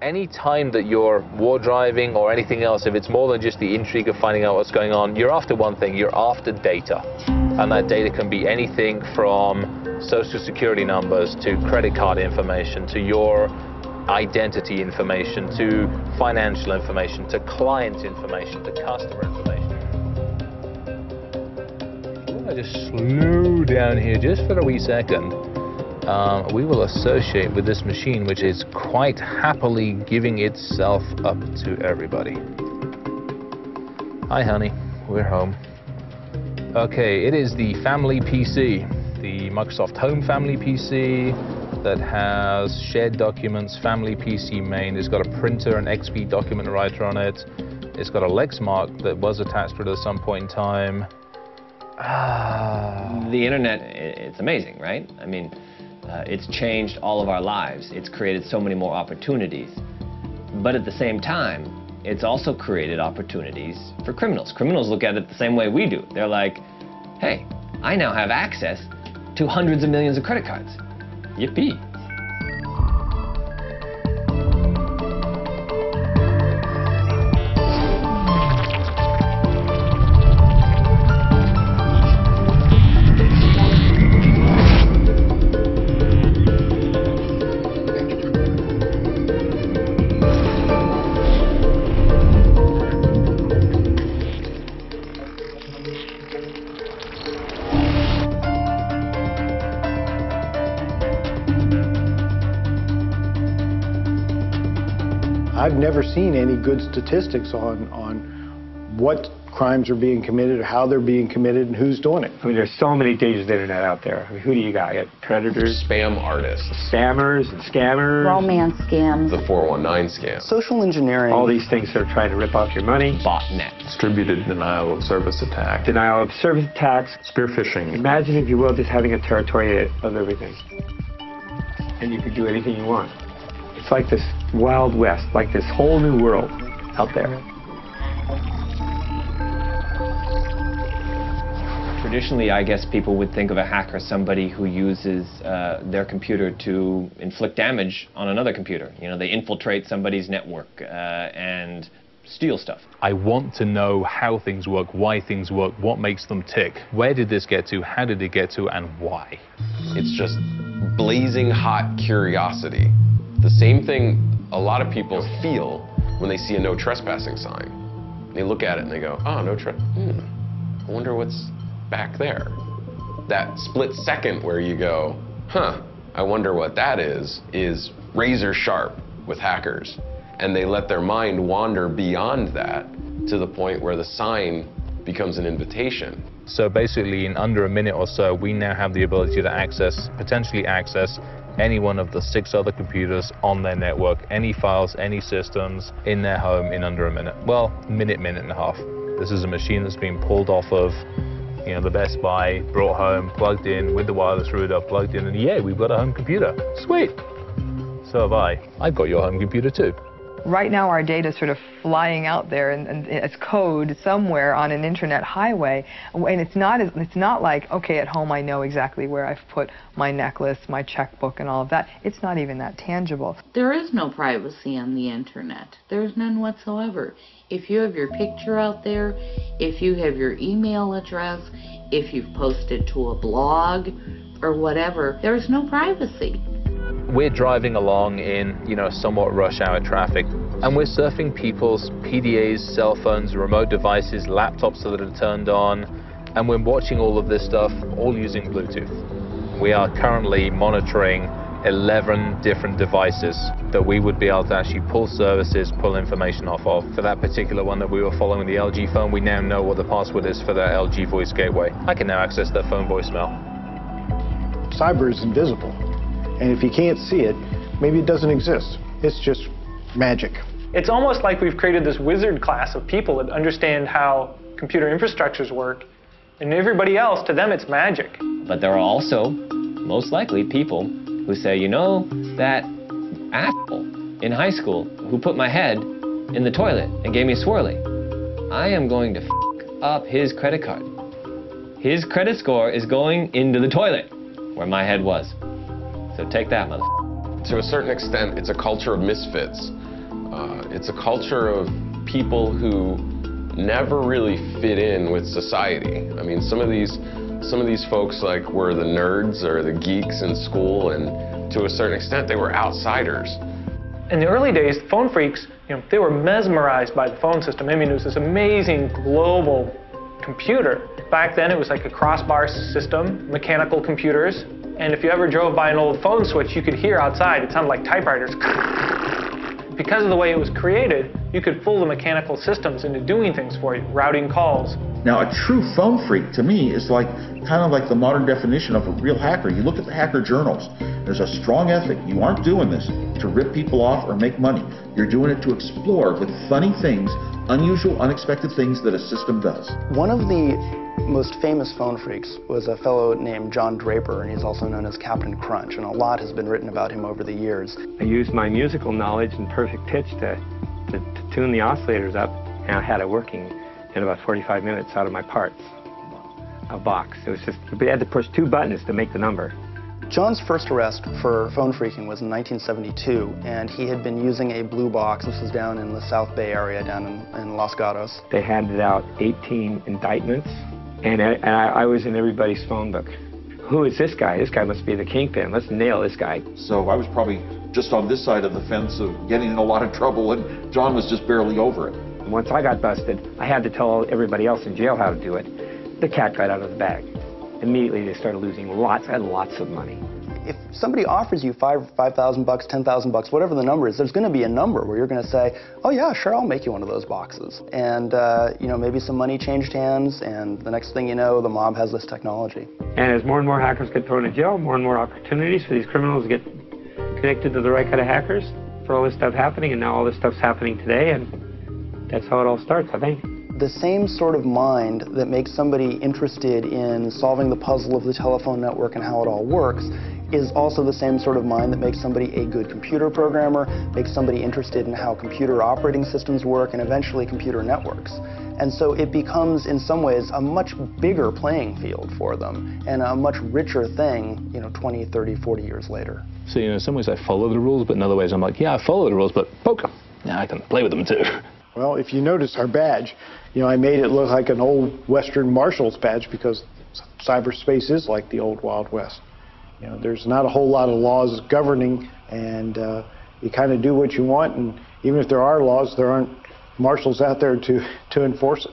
Any time that you're war driving or anything else, if it's more than just the intrigue of finding out what's going on, you're after one thing, you're after data. And that data can be anything from social security numbers to credit card information to your identity information to financial information to client information to customer information. If I just slow down here just for a wee second, we will associate with this machine, which is quite happily giving itself up to everybody. Hi honey, we're home. Okay, it is the family PC, the Microsoft Home family PC that has shared documents, family PC main. It's got a printer, an XP document writer on it. It's got a Lexmark that was attached to it at some point in time. The internet, it's amazing, right? I mean, it's changed all of our lives. It's created so many more opportunities. But at the same time, it's also created opportunities for criminals. Criminals look at it the same way we do. They're like, hey, I now have access to hundreds of millions of credit cards. Yippee. I've never seen any good statistics on what crimes are being committed, or how they're being committed, and who's doing it. I mean, there's so many dangers of the internet out there. I mean, who do you got? You got predators, spam artists, spammers and scammers, romance scams, the 419 scam, social engineering, all these things that are trying to rip off your money, botnet, distributed denial of service attack, denial of service attacks, spear phishing. Imagine, if you will, just having a territory of everything, and you can do anything you want. It's like this Wild West, like this whole new world out there. Traditionally, I guess people would think of a hacker as somebody who uses their computer to inflict damage on another computer. You know, they infiltrate somebody's network and steal stuff. I want to know how things work, why things work, what makes them tick. Where did this get to? How did it get to? And why? It's just blazing hot curiosity. The same thing a lot of people feel when they see a no trespassing sign. They look at it and they go, oh, no trespassing. I wonder what's back there. That split second where you go, huh, I wonder what that is razor sharp with hackers. And they let their mind wander beyond that to the point where the sign becomes an invitation. So basically, in under a minute or so, we now have the ability to potentially access any one of the 6 other computers on their network, any files, any systems in their home in under a minute. Well, minute and a half. This is a machine that's been pulled off of, you know, the Best Buy, brought home, plugged in with the wireless router, plugged in, and yeah, we've got a home computer. Sweet. So have I. I've got your home computer too. Right now our data is sort of flying out there and as code somewhere on an internet highway, and it's not like, okay, at home I know exactly where I've put my necklace, my checkbook, and all of that. It's not even that tangible. There is no privacy on the internet. There's none whatsoever. If you have your picture out there, if you have your email address, if you've posted to a blog or whatever, there's no privacy. We're driving along in, you know, somewhat rush hour traffic, and we're surfing people's PDAs, cell phones, remote devices, laptops that are turned on, and we're watching all of this stuff all using Bluetooth. We are currently monitoring 11 different devices that we would be able to actually pull services, pull information off of. For that particular one that we were following, the LG phone, we now know what the password is for that LG voice gateway. I can now access that phone voicemail. Cyber is invisible. And if you can't see it, maybe it doesn't exist. It's just magic. It's almost like we've created this wizard class of people that understand how computer infrastructures work, and everybody else, to them, it's magic. But there are also, most likely, people who say, you know, that asshole in high school who put my head in the toilet and gave me a swirly, I am going to f up his credit card. His credit score is going into the toilet where my head was. So take that, motherfucker. to a certain extent, it's a culture of misfits. It's a culture of people who never really fit in with society. I mean, some of these folks like were the nerds or the geeks in school, and to a certain extent, they were outsiders. In the early days, phone phreaks, they were mesmerized by the phone system. I mean, it was this amazing global computer. Back then, it was like a crossbar system, mechanical computers, and if you ever drove by an old phone switch, you could hear outside, it sounded like typewriters. Because of the way it was created, you could fool the mechanical systems into doing things for you, routing calls. Now, a true phone phreak, to me, is kind of like the modern definition of a real hacker. You look at the hacker journals. There's a strong ethic. You aren't doing this to rip people off or make money. You're doing it to explore with funny things, unusual, unexpected things that a system does. One of the most famous phone phreaks was a fellow named John Draper, and he's also known as Captain Crunch, and a lot has been written about him over the years. I used my musical knowledge and perfect pitch to tune the oscillators up, and I had it working in about 45 minutes out of my parts, a box. It was just, we had to push 2 buttons to make the number. John's first arrest for phone phreaking was in 1972, and he had been using a blue box. This was down in the South Bay area, down in Los Gatos. They handed out 18 indictments, and I was in everybody's phone book. Who is this guy? This guy must be the kingpin. Let's nail this guy. So I was probably just on this side of the fence of getting in a lot of trouble, and John was just barely over it. Once I got busted, I had to tell everybody else in jail how to do it. The cat got out of the bag. Immediately they started losing lots and lots of money. If somebody offers you $5,000, $10,000, whatever the number is, there's going to be a number where you're going to say, oh yeah, sure, I'll make you one of those boxes. And maybe some money changed hands, and the next thing you know, the mob has this technology. And as more and more hackers get thrown in jail, more and more opportunities for these criminals to get connected to the right kind of hackers for all this stuff happening, and now all this stuff's happening today, and that's how it all starts, I think. The same sort of mind that makes somebody interested in solving the puzzle of the telephone network and how it all works is also the same sort of mind that makes somebody a good computer programmer, makes somebody interested in how computer operating systems work, and eventually computer networks. And so it becomes, in some ways, a much bigger playing field for them and a much richer thing, 20, 30, 40 years later. So, in some ways I follow the rules, but in other ways I'm like, yeah, I follow the rules, but poker, yeah, I can play with them too. Well, if you notice our badge, I made it look like an old Western Marshals badge because cyberspace is like the old Wild West. There's not a whole lot of laws governing, and you kind of do what you want, and even if there are laws, there aren't marshals out there to enforce it.